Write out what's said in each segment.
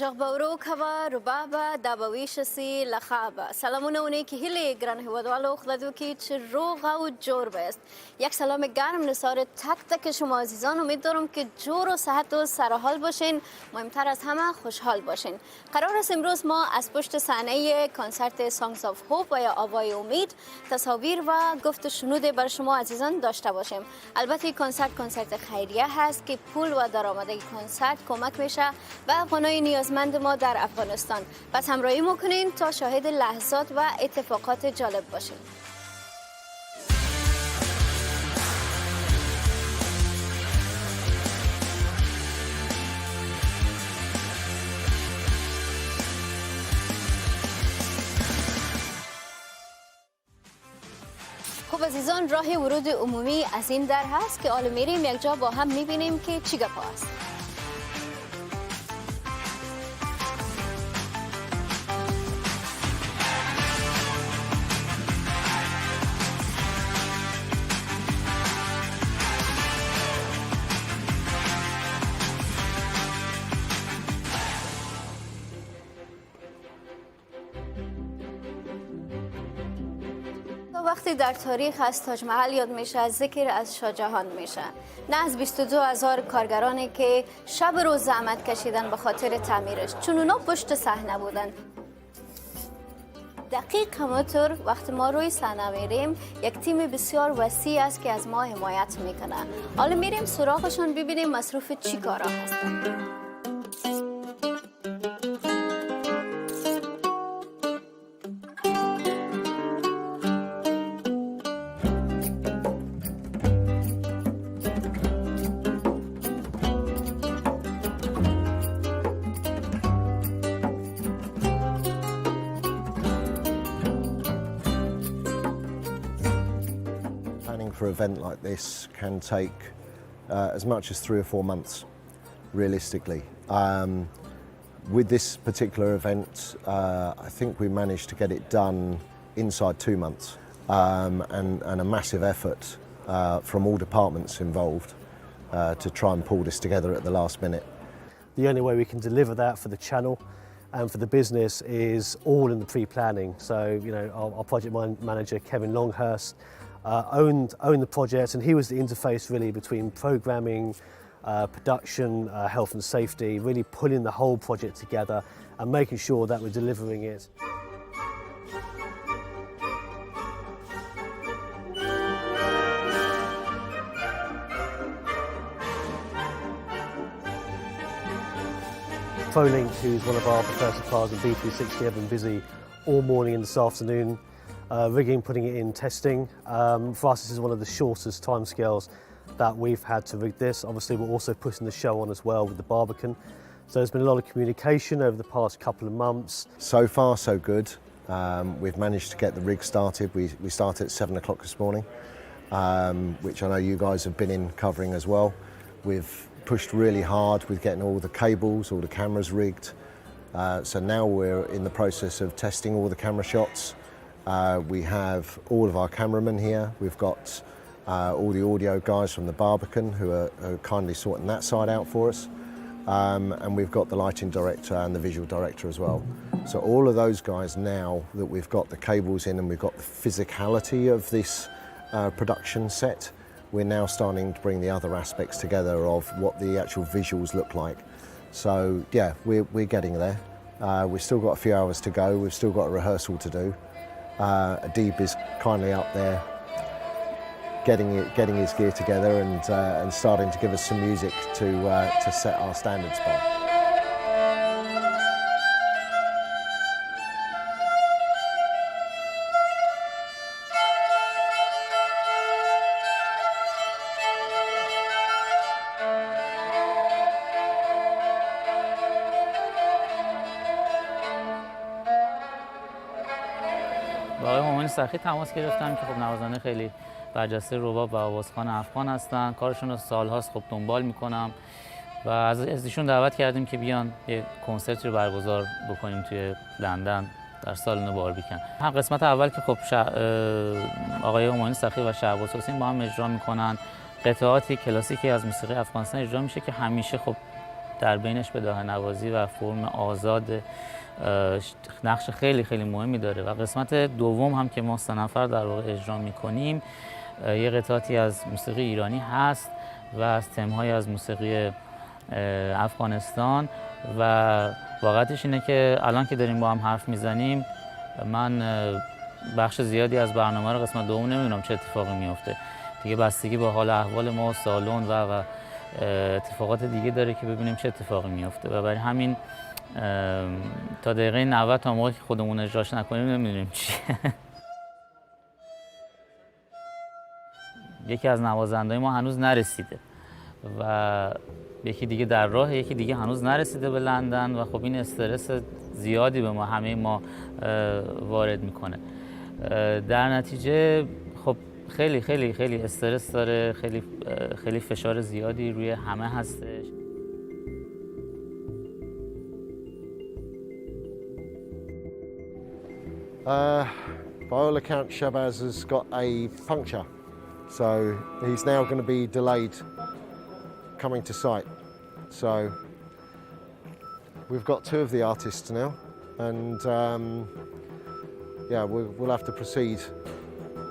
جاق باورو کوا ربابا دباویشسی لخابا سلامونه اونی که هیلی گران هوادوالو خلدو کی چه روغ و جور بست. یک سلام گرم نثار تک تک شما عزیزان. امید دارم که جور و صحت و سرحال باشین، مهمتر از همه خوشحال باشین. قرار است امروز ما از پشت صحنه کنسرت سانگز آف هوپ و یا آوای امید تصاویر و گفت شنود بر شما عزیزان داشته باشیم. البته کنسرت خیریه هست که پول و درآمد کنسرت کمک میشه و افغانای نیازمند ما در افغانستان. پس همراهی میکنین تا شاهد لحظات و اتفاقات جالب باشین. خب عزیزان، راه ورود عمومی از این در هست که حالا میریم یک جا با هم میبینیم که چی گپ هست. وقتی در تاریخ از تاج محل یاد میشه، از ذکر از شاه جهان میشه، نه از 22,000 کارگرانی که شب روز زحمت کشیدن به خاطر تعمیرش، چون اونا پشت صحنه بودن. دقیق همونطور وقتی ما روی صحنه میریم، یک تیم بسیار وسیع است که از ما حمایت میکنه. حالا میریم سراغشون ببینیم مصروف چی کارا هستن. For an event like this can take as much as 3 or 4 months, realistically. With this particular event, I think we managed to get it done inside 2 months, and a massive effort from all departments involved to try and pull this together at the last minute. The only way we can deliver that for the channel and for the business is all in the pre-planning. So, you know, our project manager, Kevin Longhurst, owned the project, and he was the interface really between programming, production, health and safety, really pulling the whole project together and making sure that we're delivering it. ProLink, who's one of our preferred suppliers in B360, have been busy all morning and this afternoon rigging, putting it in testing. For us, this is one of the shortest timescales that we've had to rig this. Obviously, we're also putting the show on as well with the Barbican. So there's been a lot of communication over the past couple of months. So far, so good. We've managed to get the rig started. We started at 7 o'clock this morning, which I know you guys have been in covering as well. We've pushed really hard with getting all the cables, all the cameras rigged. So now we're in the process of testing all the camera shots. We have all of our cameramen here. We've got all the audio guys from the Barbican who are kindly sorting that side out for us. And we've got the lighting director and the visual director as well. So all of those guys, now that we've got the cables in and we've got the physicality of this production set, we're now starting to bring the other aspects together of what the actual visuals look like. So yeah, we're getting there. We've still got a few hours to go. We've still got a rehearsal to do. Adib is kindly up there getting his gear together and starting to give us some music to set our standards by. با آقای امید سخی تماس گرفتم که خب نوازنده خیلی برجسته رباب و آوازخوان افغان هستن. کارشون رو سالهاست خب دنبال میکنم و از ایشون دعوت کردیم که بیان یه کنسرتی رو برگزار بکنیم توی لندن در سالن باربیکن. هم قسمت اول که خب آقای امید سخی و شعباز با هم اجرا میکنن، قطعاتی کلاسیکی از موسیقی افغانستان اجرا میشه که همیشه خب در بینش بداهه نوازی و فرم آزاد نقش خیلی خیلی مهمی داره و قسمت دوم هم که ما 3 نفر در واقع اجرا می‌کنیم یه قطعاتی از موسیقی ایرانی هست و از تم‌های از موسیقی افغانستان و واقعیتش اینه که الان که داریم با هم حرف میزنیم من بخش زیادی از برنامه رو قسمت دوم نمیدونم چه اتفاقی میفته دیگه، بستگی به حال احوال ما سالن و اتفاقات دیگه داره که ببینیم چه اتفاقی میفته و برای همین تا دقیقه 90 تا موقعی که خودمون اجراش نکنیم نمیدونیم چیه. یکی از نوازنده‌های ما هنوز نرسیده و یکی دیگه در راه، یکی دیگه هنوز نرسیده به لندن و خب این استرس زیادی به ما همه ما وارد میکنه. در نتیجه خب خیلی خیلی خیلی استرس داره، خیلی فشار زیادی روی همه هستش. By all accounts, Shabazz has got a puncture, so he's now going to be delayed coming to site. So we've got 2 of the artists now, and yeah, we'll have to proceed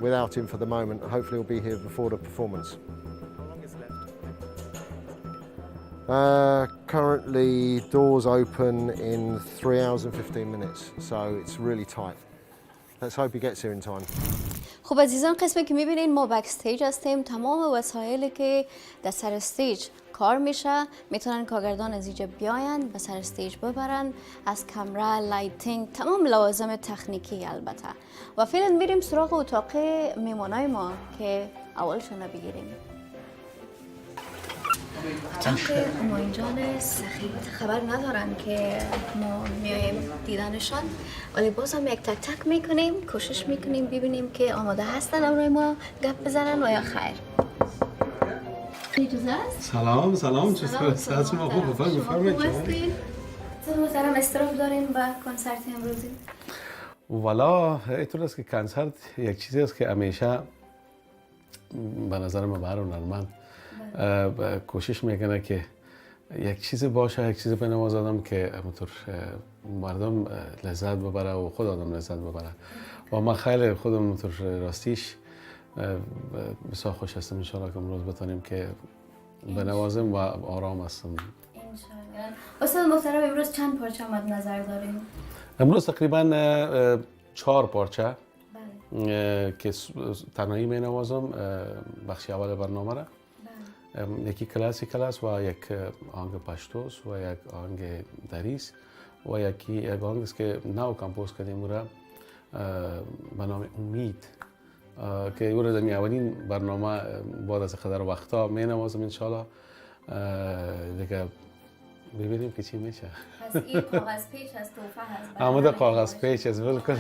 without him for the moment. Hopefully he'll be here before the performance. How long is left? Currently doors open in 3 hours and 15 minutes, so it's really tight. Let's hope he gets here in time. خب عزیزان، قسمی که میبینین ما بکستیج هستیم. تمام وسایلی که در سر استیج کار میشه میتونن کارگردان از اینجا بیاین به سر استیج ببرن، از کامرا، لایتینگ، تمام لوازم تکنیکی البته. و فعلا میریم سراغ اتاق میمونای ما که اولشون رو بگیریم. اتاق ماینجان سخیت خبر ندارن که ما میایم دیدنشان، ولی بازم یک تک تک میکنیم، کوشش میکنیم ببینیم که آماده هستن امروی ما گپ بزنن و یا خیر. اجازه است؟ سلام چطور هستید؟ ما خوب بفرمایید. چه محترم استراحت داریم با کنسرت امروزی؟ والا اینطور است که کنسرت یک چیزی است که همیشه به نظر من بر هنرمند کوشش میکنه که یک چیز باشه، یک چیز بنواز آدم که همونطور مردم لذت ببره و خود آدم لذت ببره و من خیلی خودم همونطور راستیش بسیار خوش هستم انشاءالله که امروز بتونیم که بنوازیم و آرام هستم انشاءالله. استاد محترم امروز چند پارچه مد نظر داریم؟ امروز تقریبا 4 پارچه که تنهایی می نوازم بخش اول برنامه را. یکی کلاسیکل است و یک آهنگ پشتوست و یک آهنگ دریس و یک آهنگ است که نو کمپوز کردیم او را به نام امید که او را در اولین برنامه بعد از قدر وقتا می نوازم انشاءالله. دیگه ببینیم که چی میشه. پس این کاغذ پیچ از توفه هست؟ آمده کاغذ پیچ از بالکل.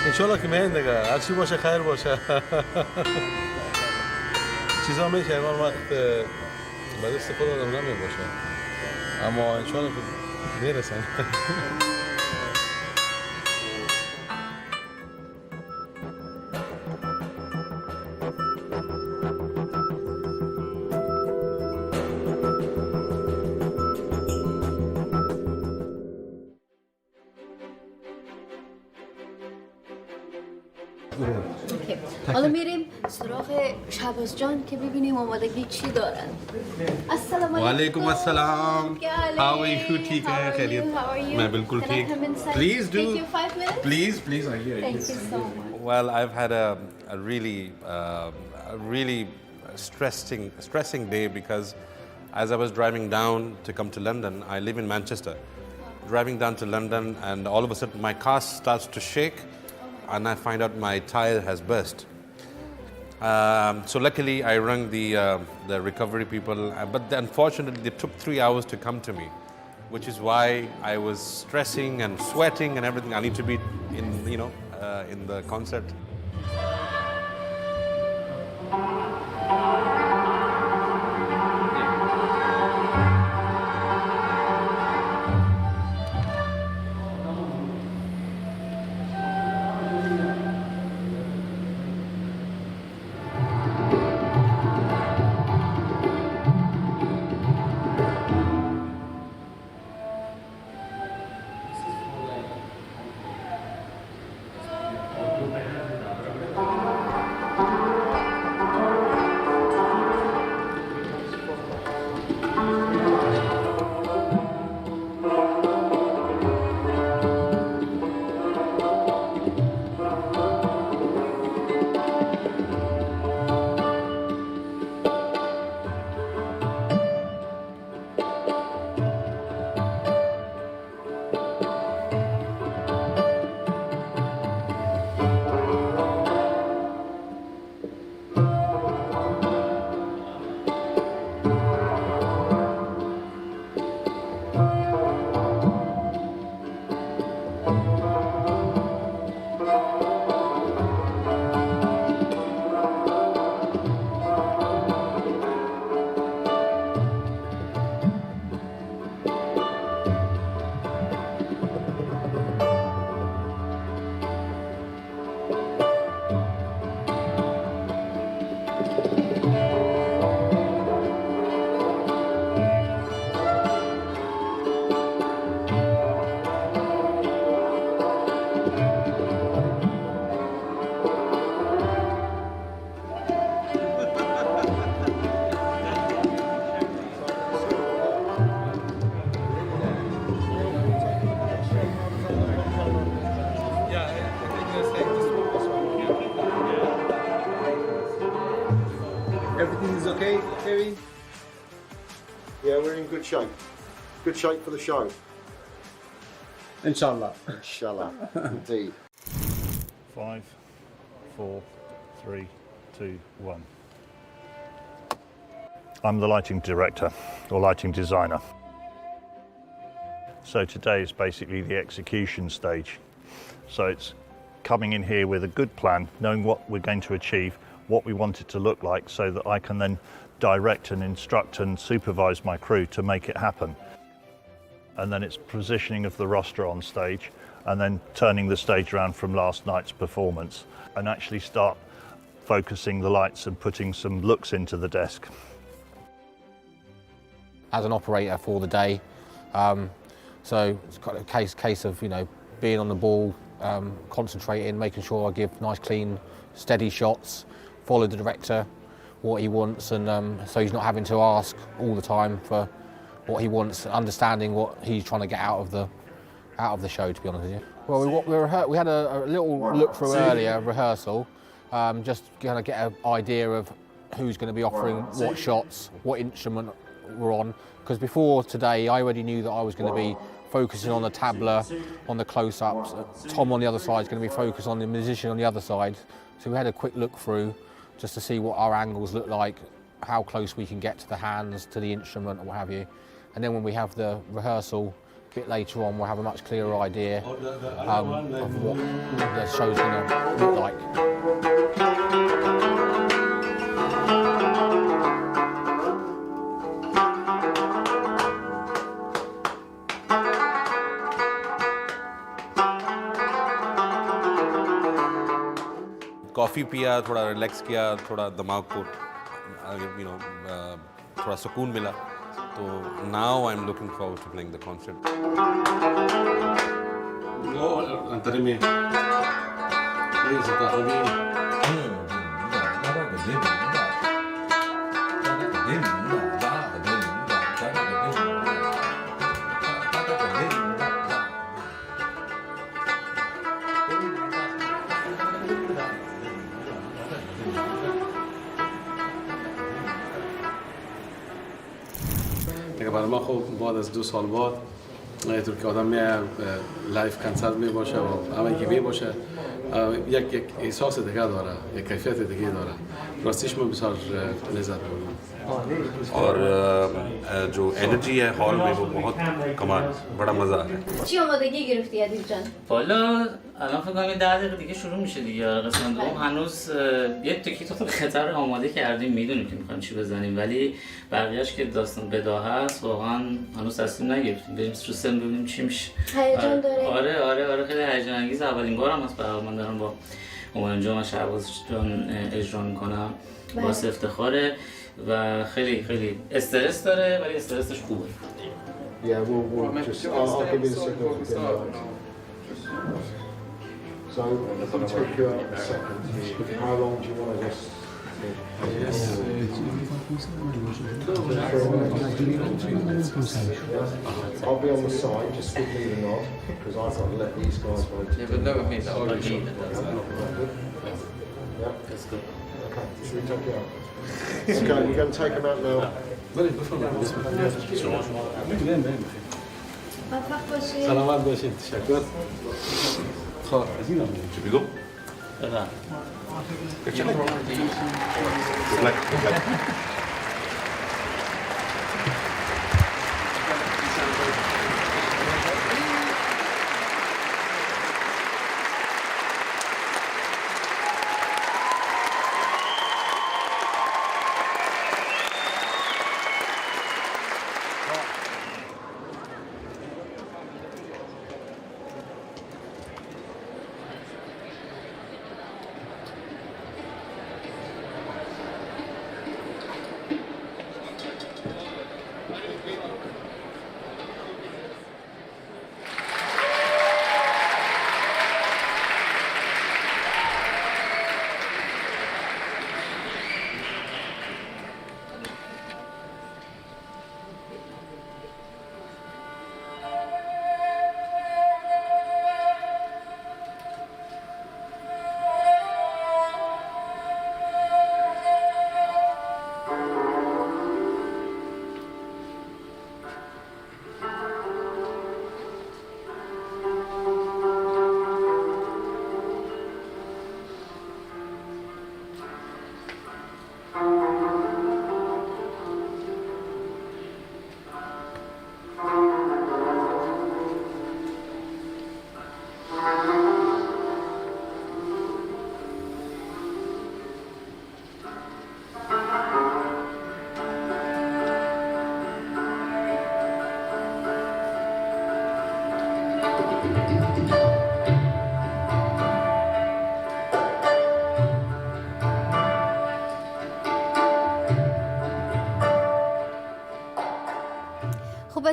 انشالله که میان دیگه، هر چی باشه خیر باشه. چیزا میشه هر وقت بعد استفاده آدم نمی باشه، اما انشالله که میرسن. حالا میریم سراغ شهباز جان که ببینیم آمادگی چی دارن. السلام علیکم. वालेकुम अस्सलाम. How are you? ठीक है, खैरियत. मैं बिल्कुल ठीक. Please do. Please. I hear you. Thank you so much. Well, I've had a really stressing day because as I was driving down to come to London, I live in Manchester. Driving down to London, and all of a sudden my car starts to shake. And I find out my tire has burst. So luckily I rang the recovery people, but unfortunately they took 3 hours to come to me, which is why I was stressing and sweating and everything. I need to be in the concert. is okay, Kevin? Yeah, we're in good shape. Good shape for the show. Inshallah. Inshallah. Indeed. 5, 4, 3, 2, 1. I'm the lighting director or lighting designer. So today is basically the execution stage. So it's coming in here with a good plan, knowing what we're going to achieve, what we want it to look like, so that I can then direct and instruct and supervise my crew to make it happen. And then it's positioning of the roster on stage, and then turning the stage around from last night's performance and actually start focusing the lights and putting some looks into the desk. As an operator for the day, so it's kind of a case of, you know, being on the ball, concentrating, making sure I give nice, clean, steady shots, follow the director, what he wants, and so he's not having to ask all the time for what he wants, understanding what he's trying to get out of the show, to be honest with you. Well, we had a little look through earlier, rehearsal, just kind of get an idea of who's going to be offering what shots, what instrument we're on, because before today I already knew that I was going to be focusing on the tabla, on the close-ups. Tom on the other side is going to be focused on the musician on the other side. So we had a quick look through just to see what our angles look like, how close we can get to the hands, to the instrument, or what have you. And then when we have the rehearsal a bit later on, we'll have a much clearer idea of what the show's going to look like. Coffee पिया, थोड़ा रिलैक्स किया, थोड़ा दिमाग को थोड़ा सुकून मिला. तो now I'm looking forward to playing the concert. برای ما خب بعد از 2 سال بعد اینطور که آدم میاد لایف کنسرت می باشه و همه کی می باشه یک احساس دیگه داره، یک کیفیت دیگه داره. راستش من بسیار لذت بردم. और जो एनर्जी है हॉल में वो बहुत कमाल, बड़ा मजा आ रहा है. چی آمادگی گرفتی عدیل جان؟ والا الان فکر کنم 10 دقیقه دیگه شروع میشه دیگه. قسمت دوم هنوز یه تیکی تو خطر آماده کردیم، میدونیم که میخوایم چی بزنیم، ولی بقیه‌اش که داستان بداهه است واقعا هنوز تصمیم نگرفتیم. بریم تو سن ببینیم چی میشه. هیجان داره؟ آره خیلی هیجان انگیز. اولین بارم هست برای من دارم با امید و شهباز جان اجرا میکنم. باعث افتخاره و خیلی استرس داره، ولی استرسش خوبه. Yeah, we'll just, I'll give you the signal for the So, if we take you out a second, how long do you want to just... I'll be on the side, just give me the nod, because I've got to let these guys wait. Yeah, but no, it means I'll let you. Yeah? That's good. Okay, should we take you out? Okay, we're going to take them out now. موفق باشید. سلامت باشید. تشکر. خب Should we go? بفرمایید. Good luck. Good luck.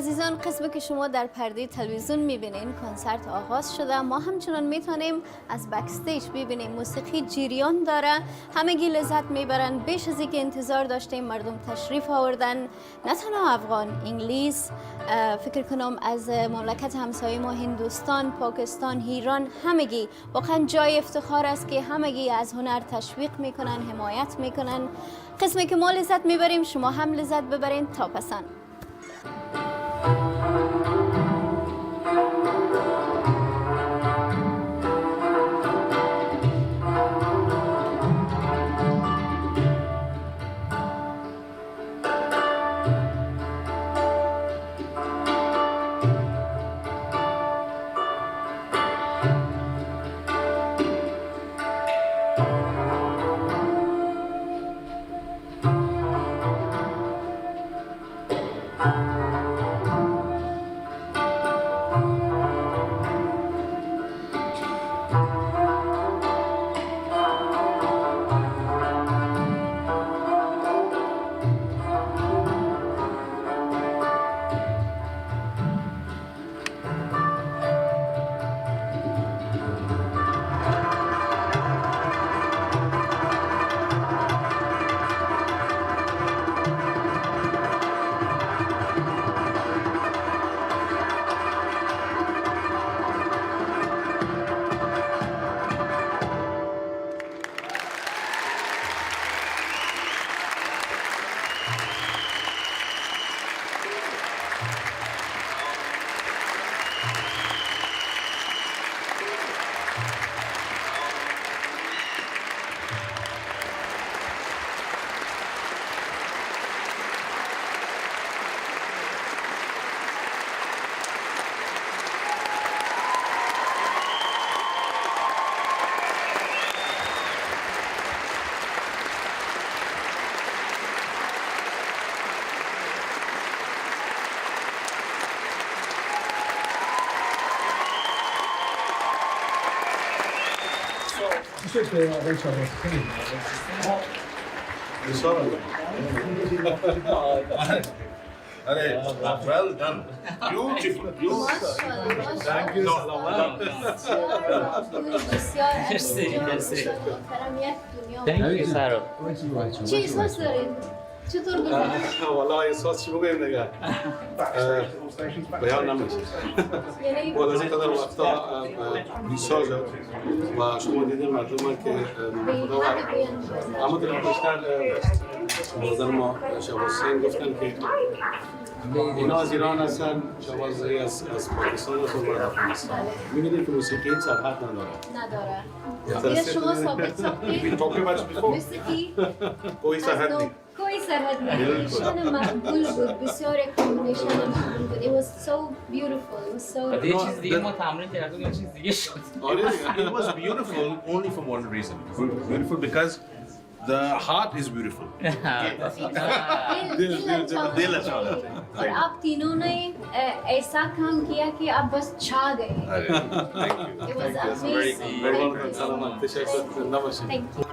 عزیزان، قسمی که شما در پرده تلویزیون میبینین کنسرت آغاز شده. ما همچنان میتونیم از بکستیج ببینیم موسیقی جریان داره، همگی لذت میبرن. بیش از اینکه انتظار داشتیم مردم تشریف آوردن، نه تنها افغان، انگلیس، فکر کنم از مملکت همسایه ما هندوستان، پاکستان، ایران، همگی واقعا جای افتخار است که همگی از هنر تشویق میکنن، حمایت میکنن. قسمی که ما لذت میبریم شما هم لذت ببرین. تا پسند. Well done. Beautiful. Thank you so much. چی احساس دارید؟ چطور گذشت؟ والا احساس چی بگویم دیگه بیان نمیشه. بعد از اینقدر وقتا 20 سال شد و شما دیدین مردم که اما در بیشتر بازار ما شهباز حسین گفتن که اینا از ایران هستن، شهباز از پاکستان هست و برای افغانستان. می‌بینید که موسیقی سرحد نداره. دیگه شما ثابت موسیقی کوئی سرحد نیست. کوئی سرحد نیست. نشان مقبول بود، بسیار کامبینیشن مقبول بود. It was so beautiful. It was so. یه چیز دیگه ما تمرین کردیم، یه چیز دیگه شد. It was beautiful only for one reason. Beautiful because the heart is beautiful. दिल अच्छा है. और आप तीनों ने ऐसा काम किया कि आप बस छा गए. It was amazing. سلامت. تشکر. نباشید. Thank you.